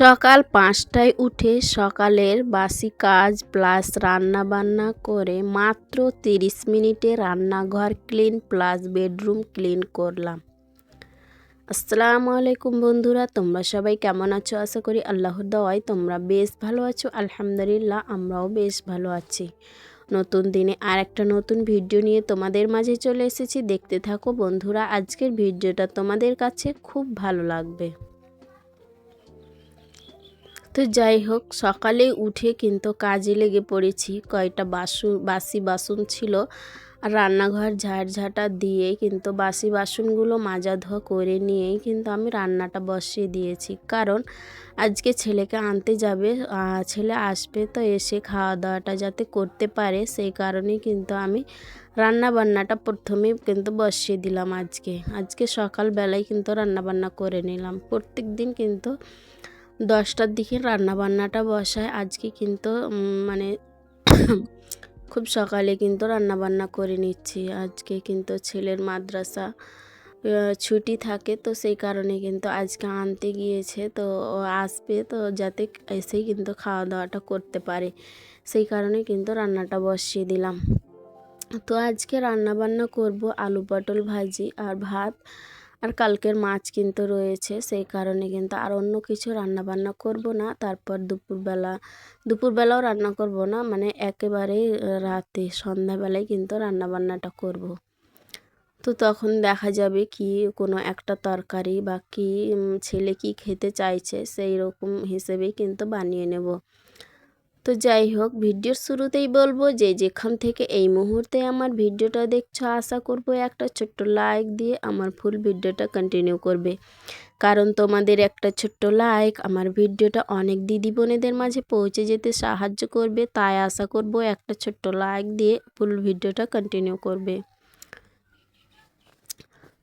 সকাল ৫টায় উঠে সকালের বাসি কাজ প্লাস রান্না বান্না করে মাত্র ৩০ মিনিটে রান্নাঘর ক্লিন প্লাস বেডরুম ক্লিন করলাম। আসসালামু আলাইকুম বন্ধুরা, তোমরা সবাই কেমন আছো? আশা করি আল্লাহর দোয়ায় তোমরা বেশ ভালো আছো। আলহামদুলিল্লাহ, আমরাও বেশ ভালো আছি। নতুন দিনে আর একটা নতুন ভিডিও নিয়ে তোমাদের মাঝে চলে এসেছি। দেখতে থাকো বন্ধুরা, আজকের ভিডিওটা তোমাদের কাছে খুব ভালো লাগবে। তো যাই হোক, সকালে উঠে কিন্তু কাজে লেগে পড়েছি। কয়টা বাসি বাসন ছিল, আর রান্নাঘর ঝাড়ঝাঁটা দিয়ে কিন্তু বাসি বাসনগুলো মাজা ধোয়া করে নিয়েই কিন্তু আমি রান্নাটা বসিয়ে দিয়েছি। কারণ আজকে ছেলেকে আনতে যাবে, ছেলে আসবে, তো এসে খাওয়া দাওয়াটা যাতে করতে পারে সেই কারণেই কিন্তু আমি রান্না বান্নাটা প্রথমেই কিন্তু বসিয়ে দিলাম। আজকে সকালবেলায় কিন্তু রান্নাবান্না করে নিলাম। প্রত্যেক দিন কিন্তু 10টার দিকে রান্নাবান্নাটা বসায়। আজকে কিন্তু মানে খুব সকালে কিন্তু রান্নাবান্না করে নিচ্ছি। আজকে কিন্তু ছেলের মাদ্রাসা ছুটি থাকে, তো সেই কারণে কিন্তু আজকে আনতে গিয়েছে, তো ও আসবে, তো যাতে এসেই কিন্তু খাওয়া দাওয়াটা করতে পারে সেই কারণে কিন্তু রান্নাটা বসিয়ে দিলাম। তো আজকে রান্নাবান্না করব আলু পটল ভাজি আর ভাত, আর কালকের মাছ কিন্তু রয়েছে, সেই কারণে কিন্তু আর অন্য কিছু রান্নাবান্না করব না। তারপর দুপুরবেলাও রান্না করব না, মানে একেবারে রাতে সন্ধ্যাবেলায় কিন্তু রান্নাবান্নাটা করব। তো তখন দেখা যাবে কি কোনো একটা তরকারি বা কি ছেলে কি খেতে চাইছে সেই রকম হিসেবেই কিন্তু বানিয়ে নেব। তো যাই হোক, ভিডিওর শুরুতেই বলবো যে যেখান থেকে এই মুহূর্তে আমার ভিডিওটা দেখছো, আশা করব একটা ছোট্ট লাইক দিয়ে আমার ফুল ভিডিওটা কন্টিনিউ করবে। কারণ তোমাদের একটা ছোট্ট লাইক আমার ভিডিওটা অনেক দিদি বোনেদের মাঝে পৌঁছে যেতে সাহায্য করবে, তাই আশা করব একটা ছোট্ট লাইক দিয়ে ফুল ভিডিওটা কন্টিনিউ করবে।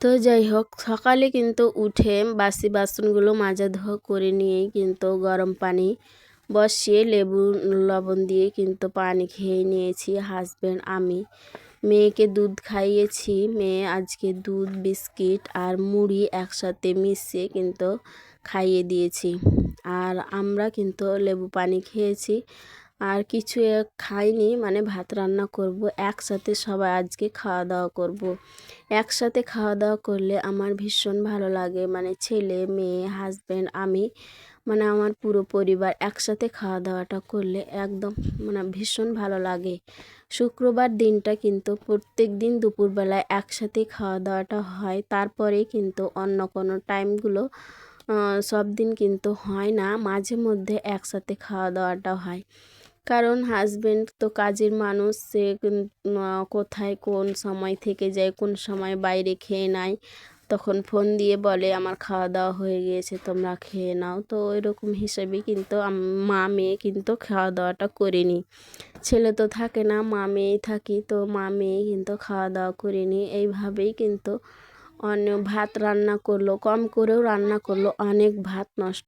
তো যাই হোক, সকালে কিন্তু উঠে বাসি বাসনগুলো মাজা ধোয়া করে নিয়েই কিন্তু গরম পানি বসিয়ে লেবু লবণ দিয়ে কিন্তু পানি খেয়ে নিয়েছি হাজব্যান্ড আমি। মেয়েকে দুধ খাইয়েছি। মেয়ে আজকে দুধ বিস্কিট আর মুড়ি একসাথে মিশিয়ে কিন্তু খাইয়ে দিয়েছি, আর আমরা কিন্তু লেবু পানি খেয়েছি। আর কিছু খাইনি, মানে ভাত রান্না করব, একসাথে সবাই আজকে খাওয়া দাওয়া করব। একসাথে খাওয়া দাওয়া করলে আমার ভীষণ ভালো লাগে, মানে ছেলে মেয়ে হাজব্যান্ড আমি, মানে আমার পুরো পরিবার একসাথে খাওয়া দাওয়াটা করলে একদম মানে ভীষণ ভালো লাগে। শুক্রবার দিনটা কিন্তু প্রত্যেক দিন দুপুরবেলায় একসাথে খাওয়া দাওয়াটা হয়, তারপরে কিন্তু অন্য কোনো টাইমগুলো সব দিন কিন্তু হয় না, মাঝে মধ্যে একসাথে খাওয়া দাওয়াটা হয়। কারণ হাজব্যান্ড তো কাজের মানুষ, সে কোথায় কোন সময় থেকে যায়, কোন সময় বাইরে খেয়ে নেয়, তখন ফোন দিয়ে বলে আমার খাওয়া দাওয়া হয়ে গিয়েছে, তোমরা খেয়ে নাও। তো ওইরকম হিসেবে কিন্তু মা মেয়ে কিন্তু খাওয়া দাওয়াটা করে নিই। ছেলে তো থাকে না, মা মেয়েই থাকি, তো মা মেয়ে কিন্তু খাওয়া দাওয়া করে নিই। এইভাবেই কিন্তু ভাত রান্না করলো, কম করেও রান্না করলো, অনেক ভাত নষ্ট।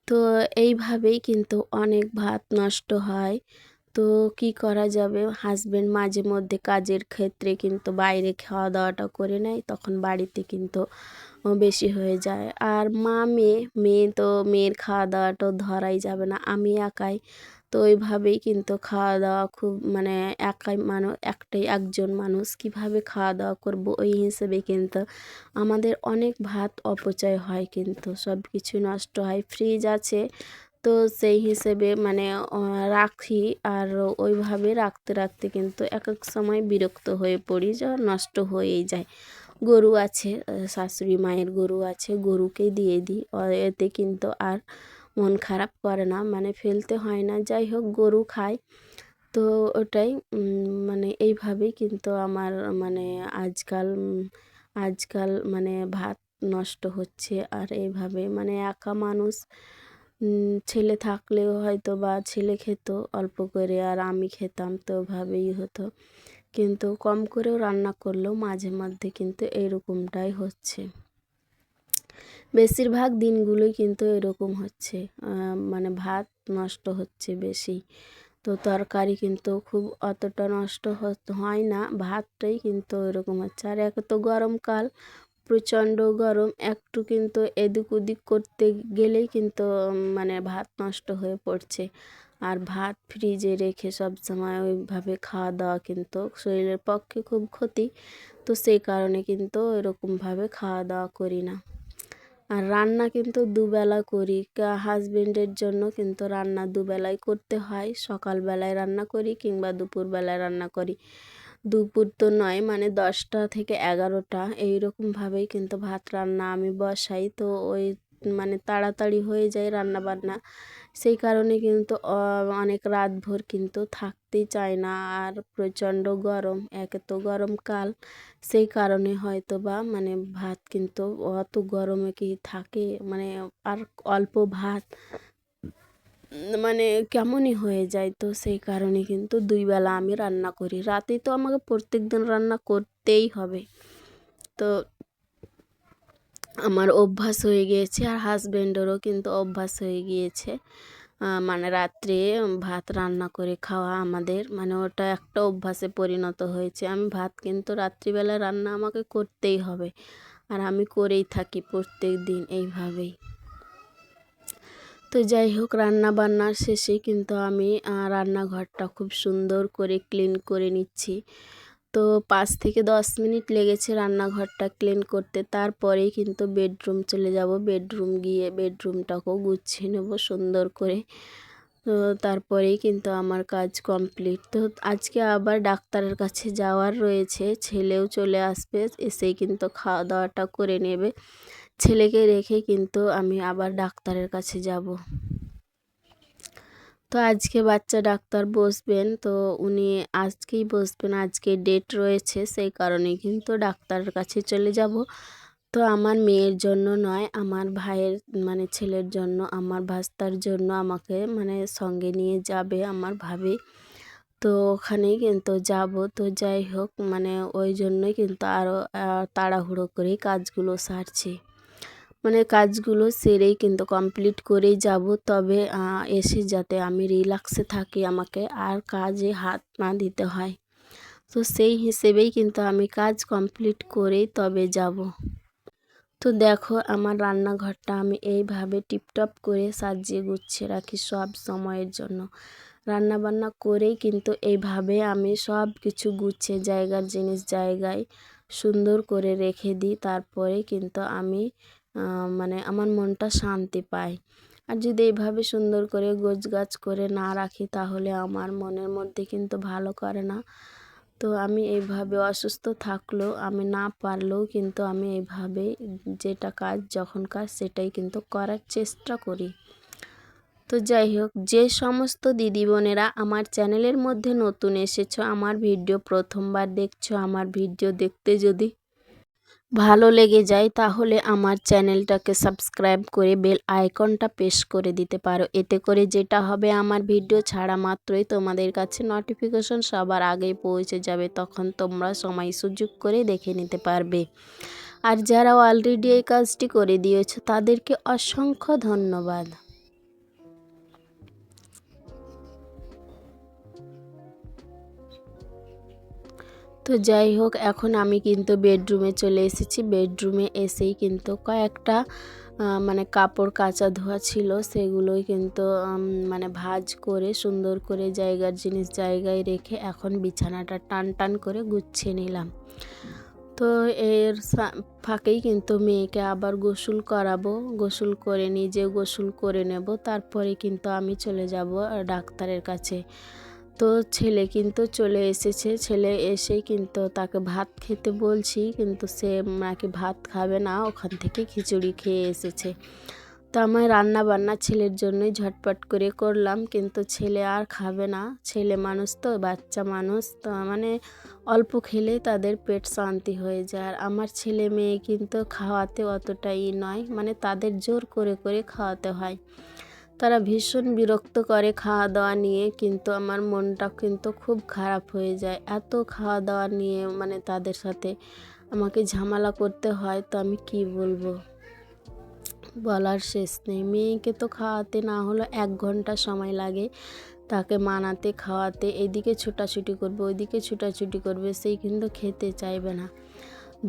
তো এইভাবেই কিন্তু অনেক ভাত নষ্ট হয়। তো কি করা যাবে, হাজব্যান্ড মাঝে মধ্যে কাজের ক্ষেত্রে কিন্তু বাইরে খাওয়া দাওয়াটা করে নেয়, তখন বাড়িতে কিন্তু বেশি হয়ে যায়। আর মেয়ে তো মেয়ের খাওয়া দাওয়াটা ধরাই যাবে না, আমি একাই, তো ওইভাবেই কিন্তু খাওয়া দাওয়া খুব মানে একজন মানুষ কিভাবে খাওয়া দাওয়া করব, ওই হিসেবে কিন্তু আমাদের অনেক ভাত অপচয় হয়, কিন্তু সব কিছু নষ্ট হয়। ফ্রিজ আছে, তো সেই হিসেবে মানে রাখি, আর ওইভাবে রাখতে রাখতে কিন্তু এক এক সময় বিরক্ত হয়ে পড়ি, যা নষ্ট হয়েই যায়। গরু আছে, শাশুড়ি মায়ের গরু আছে, গরুকেই দিয়ে দিই। এতে কিন্তু আর মন খারাপ করে না, মানে ফেলতে হয় না। যাই হোক, গরু খায়। তো ওটাই মানে এইভাবেই কিন্তু আমার মানে আজকাল মানে ভাত নষ্ট হচ্ছে। আর এইভাবে মানে একা মানুষ, ছেলে থাকলেও হয়তো বা ছেলে খেত অল্প করে আর আমি খেতাম, তো ওভাবেই হতো। কিন্তু কম করেও রান্না করলেও মাঝে মধ্যে কিন্তু এরকমটাই হচ্ছে। বেশিরভাগ দিনগুলোই কিন্তু এরকম হচ্ছে, মানে ভাত নষ্ট হচ্ছে বেশি। তো তরকারি কিন্তু খুব অতটা নষ্ট হয় না, ভাতটাই কিন্তু এরকম হচ্ছে। আর এক তো গরমকাল, প্রচণ্ড গরম, একটু কিন্তু এদিক ওদিক করতে গেলেই কিন্তু মানে ভাত নষ্ট হয়ে পড়ছে। আর ভাত ফ্রিজে রেখে সব সময় ওইভাবে খাওয়া দাওয়া কিন্তু শরীরের পক্ষে খুব ক্ষতি। তো সেই কারণে কিন্তু এরকমভাবে খাওয়া দাওয়া করি না। আর রান্না কিন্তু দুবেলা করি, হাজবেন্ডের জন্য কিন্তু রান্না দুবেলাই করতে হয়। সকালবেলায় রান্না করি কিংবা দুপুরবেলায় রান্না করি। দুপুর তো নয়, মানে 10টা থেকে 11টা এইরকমভাবেই কিন্তু ভাত রান্না আমি বসাই। তো ওই মানে তাড়াতাড়ি হয়ে যায় রান্না বান্না। সেই কারণে কিন্তু অনেক রাতভর কিন্তু থাকতেই চায় না। আর প্রচণ্ড গরম, একে তো গরমকাল, সেই কারণে হয়তো বা মানে ভাত কিন্তু অত গরমে কি থাকে, মানে আর অল্প ভাত মানে কেমনই হয়ে যায়। তো সেই কারণে কিন্তু 2 বেলা আমি রান্না করি। রাতে তো আমাকে প্রত্যেকদিন রান্না করতেই হবে। তো আমার অভ্যাস হয়ে গিয়েছে, আর হাজবেন্ডেরও কিন্তু অভ্যাস হয়ে গিয়েছে। মানে রাত্রে ভাত রান্না করে খাওয়া আমাদের, মানে ওটা একটা অভ্যাসে পরিণত হয়েছে। আমি ভাত কিন্তু রাত্রিবেলা রান্না আমাকে করতেই হবে, আর আমি করেই থাকি প্রত্যেক দিন এইভাবেই। তো যাই হোক, রান্না বান্নার শেষে কিন্তু আমি রান্নাঘরটা খুব সুন্দর করে ক্লিন করে নিচ্ছি। তো 5 থেকে 10 মিনিট লেগেছে রান্নাঘরটা ক্লিন করতে। তারপরেই কিন্তু বেডরুম চলে যাব। বেডরুম গিয়ে বেডরুমটাকেও গুছিয়ে নেব সুন্দর করে। তো তারপরেই কিন্তু আমার কাজ কমপ্লিট। তো আজকে আবার ডাক্তারের কাছে যাওয়ার রয়েছে, ছেলেও চলে আসবে, এসেই কিন্তু খাওয়া দাওয়াটা করে নেবে। ছেলেকে রেখে কিন্তু আমি আবার ডাক্তারের কাছে যাব। তো আজকে বাচ্চা ডাক্তার বসবেন, তো উনি আজকেই বসবেন, আজকে ডেট রয়েছে, সেই কারণে কিন্তু ডাক্তারের কাছে চলে যাব। তো আমার মেয়ের জন্য নয়, আমার ভাইয়ের মানে ছেলের জন্য, আমার ভাস্তার জন্য আমাকে মানে সঙ্গে নিয়ে যাবে আমার ভাবি। তো ওখানেই কিন্তু যাব। তো যাই হোক, মানে ওই জন্যই কিন্তু আরও তাড়াহুড়ো করেই কাজগুলো সারছি। মানে কাজগুলো সেরেই কিন্তু কমপ্লিট করেই যাব, তবে এসে যাতে আমি রিল্যাক্সে থাকি, আমাকে আর কাজে হাত না দিতে হয়। তো সেই হিসেবেই কিন্তু আমি কাজ কমপ্লিট করেই তবে যাব। তো দেখো, আমার রান্নাঘরটা আমি এইভাবে টিপটপ করে সাজিয়ে গুছিয়ে রাখি সব সময়ের জন্য। রান্না বান্না করেই কিন্তু এইভাবে আমি সব কিছু গুছিয়ে জায়গার জিনিস জায়গায় সুন্দর করে রেখে দিই। তারপরে কিন্তু আমি মানে আমার মনটা শান্তি পায়। আর যদি এইভাবে সুন্দর করে গোছগাছ করে না রাখি, তাহলে আমার মনের মধ্যে কিন্তু ভালো করে না। তো আমি এইভাবে অসুস্থ থাকলেও, আমি না পারলেও কিন্তু আমি এইভাবে যেটা কাজ যখন কাজ সেটাই কিন্তু করার চেষ্টা করি। তো যাই হোক, যে সমস্ত দিদি বোনেরা আমার চ্যানেলের মধ্যে নতুন এসেছো, আমার ভিডিও প্রথমবার দেখছো, আমার ভিডিও দেখতে যদি ভালো লেগে যায়, তাহলে আমার চ্যানেলটাকে সাবস্ক্রাইব করে বেল আইকনটা প্রেস করে দিতে পারো। এতে করে যেটা হবে, আমার ভিডিও ছাড়া মাত্রই তোমাদের কাছে নোটিফিকেশন সবার আগেই পৌঁছে যাবে, তখন তোমরা সময় সুযোগ করে দেখে নিতে পারবে। আর যারা অলরেডি এই কাজটি করে দিয়েছো, তাদেরকে অসংখ্য ধন্যবাদ। তো যাই হোক, এখন আমি কিন্তু বেডরুমে চলে এসেছি। বেডরুমে এসেই কিন্তু কয়েকটা মানে কাপড় কাচা ধোয়া ছিল, সেগুলোই কিন্তু মানে ভাঁজ করে সুন্দর করে জায়গার জিনিস জায়গায় রেখে এখন বিছানাটা টান টান করে গুছিয়ে নিলাম। তো এর ফাঁকেই কিন্তু মেয়েকে আবার গোসল করাবো, গোসল করে নিজে গোসল করে নেব, তারপরে কিন্তু আমি চলে যাব ডাক্তারের কাছে। তো ছেলে কিন্তু চলে এসেছে, ছেলে এসেই কিন্তু তাকে ভাত খেতে বলছি, কিন্তু সে নাকি ভাত খাবে না, ওখান থেকে খিচুড়ি খেয়ে এসেছে। তো আমি রান্না বান্না ছেলের জন্যই ঝটপট করে করলাম, কিন্তু ছেলে আর খাবে না। ছেলে মানুষ তো, বাচ্চা মানুষ তো, মানে অল্প খেলেই তাদের পেট শান্তি হয়ে যায়। আর আমার ছেলে মেয়ে কিন্তু খাওয়াতে অতটাই নয়, মানে তাদের জোর করে করে খাওয়াতে হয়। তারা ভীষণ বিরক্ত করে খাওয়া দাওয়া নিয়ে, কিন্তু আমার মনটা কিন্তু খুব খারাপ হয়ে যায় এত খাওয়া দাওয়া নিয়ে, মানে তাদের সাথে আমাকে ঝামেলা করতে হয়। তো আমি কি বলবো, বলার শেষ নেই। মেয়েকে তো খাওয়াতে না হলো 1 ঘন্টা সময় লাগে, তাকে মানাতে খাওয়াতে, এদিকে ছোটাছুটি করবে ওইদিকে ছোটাছুটি করবে, সেই কিন্তু খেতে চাইবে না।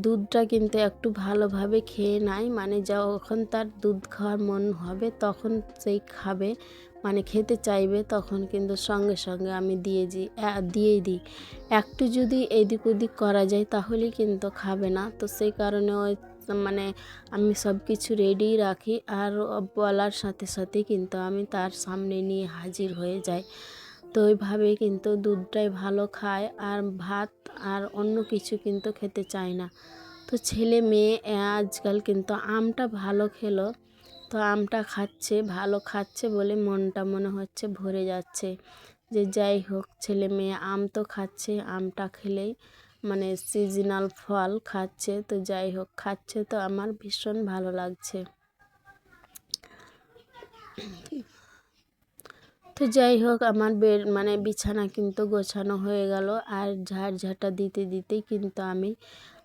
দুধটা কিন্তু একটু ভালোভাবে খেয়ে নেয়, মানে যখন তার দুধ খাওয়ার মন হবে তখন সেই খাবে, মানে খেতে চাইবে, তখন কিন্তু সঙ্গে সঙ্গে আমি দিয়েই দিই। একটু যদি এদিক ওদিক করা যায় তাহলেই কিন্তু খাবে না। তো সেই কারণে ওই মানে আমি সব কিছু রেডি রাখি, আর বলার সাথে সাথে কিন্তু আমি তার সামনে নিয়ে হাজির হয়ে যাই। তো ওইভাবেই কিন্তু দুধটাই ভালো খায়, আর ভাত আর অন্য কিছু কিন্তু খেতে চায় না। তো ছেলে মেয়ে আজকাল কিন্তু আমটা ভালো খেলো, তো আমটা খাচ্ছে, ভালো খাচ্ছে বলে মনটা মনে হচ্ছে ভরে যাচ্ছে। যে যাই হোক, ছেলে মেয়ে আম তো খাচ্ছে, আমটা খেলেই মানে সিজনাল ফল খাচ্ছে, তো যাই হোক খাচ্ছে, তো আমার ভীষণ ভালো লাগছে। তো যাই হোক, আমার মানে বিছানা কিন্তু গোছানো হয়ে গেল, আর ঝাড়ঝাঁটা দিতে দিতেই কিন্তু আমি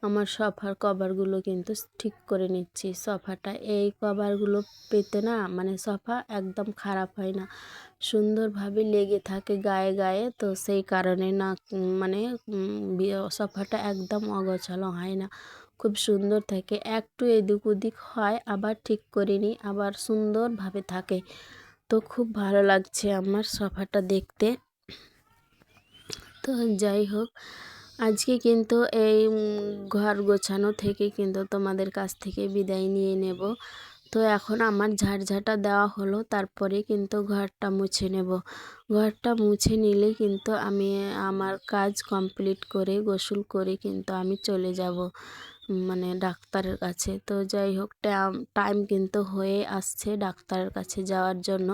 আমার সোফার কভারগুলো কিন্তু ঠিক করে নিচ্ছি। সোফাটা এই কভারগুলো পেতে না, মানে সোফা একদম খারাপ হয় না, সুন্দরভাবে লেগে থাকে গায়ে গায়ে। তো সেই কারণে না মানে সোফাটা একদম অগোছালো হয় না, খুব সুন্দর থাকে। একটু এদিক ওদিক হয়, আবার ঠিক করে নিই, আবার সুন্দরভাবে থাকে। তো খুব ভালো লাগছে আমার সোফাটা দেখতে। তো যাই হোক, আজকে কিন্তু এই ঘর গোছানো থেকে কিন্তু তোমাদের কাছ থেকে বিদায় নিয়ে নেব। তো এখন আমার ঝাড়ঝাঁটা দেওয়া হলো, তারপরে কিন্তু ঘরটা মুছে নেব। ঘরটা মুছে নিলেই কিন্তু আমি আমার কাজ কমপ্লিট করে গোসল করে কিন্তু আমি চলে যাব মানে ডাক্তারের কাছে। তো যাই হোক, টাইম কিন্তু হয়ে আসছে ডাক্তারের কাছে যাওয়ার জন্য।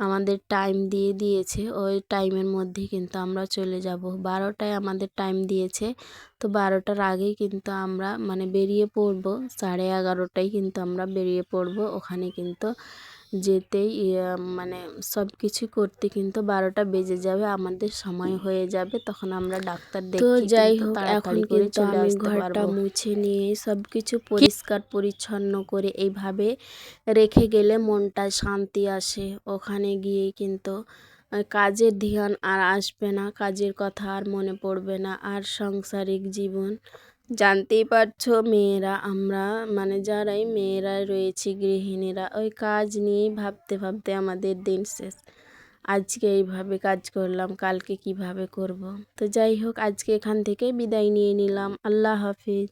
আমাদের টাইম দিয়ে দিয়েছে, ওই টাইমের মধ্যেই কিন্তু আমরা চলে যাব। 12টায় আমাদের টাইম দিয়েছে, তো 12টার আগেই কিন্তু আমরা মানে বেরিয়ে পড়ব। 11:30টায় কিন্তু আমরা বেরিয়ে পড়ব। ওখানে কিন্তু যেতেই মানে সব কিছু করতে কিন্তু 12টা বেজে যাবে, আমাদের সময় হয়ে যাবে, তখন আমরা ডাক্তার দেখে তো যাই হোক, এখন কিন্তু আমি ঘরটা মুছে নিয়ে সব কিছু পরিষ্কার পরিচ্ছন্ন করে এইভাবে রেখে গেলে মনটা শান্তি আসে। ওখানে গিয়ে কিন্তু কাজের ধ্যান আর আসবে না, কাজের কথা আর মনে পড়বে না, আর সাংসারিক জীবন জানতেই পারছো, মেয়েরা আমরা মানে যারাই মেয়েরা রয়েছি গৃহিণীরা, ওই কাজ নিয়েই ভাবতে ভাবতে আমাদের দিন শেষ। আজকে এইভাবে কাজ করলাম, কালকে কিভাবে করব। তো যাই হোক, আজকে এখান থেকে বিদায় নিয়ে নিলাম। আল্লাহ হাফিজ।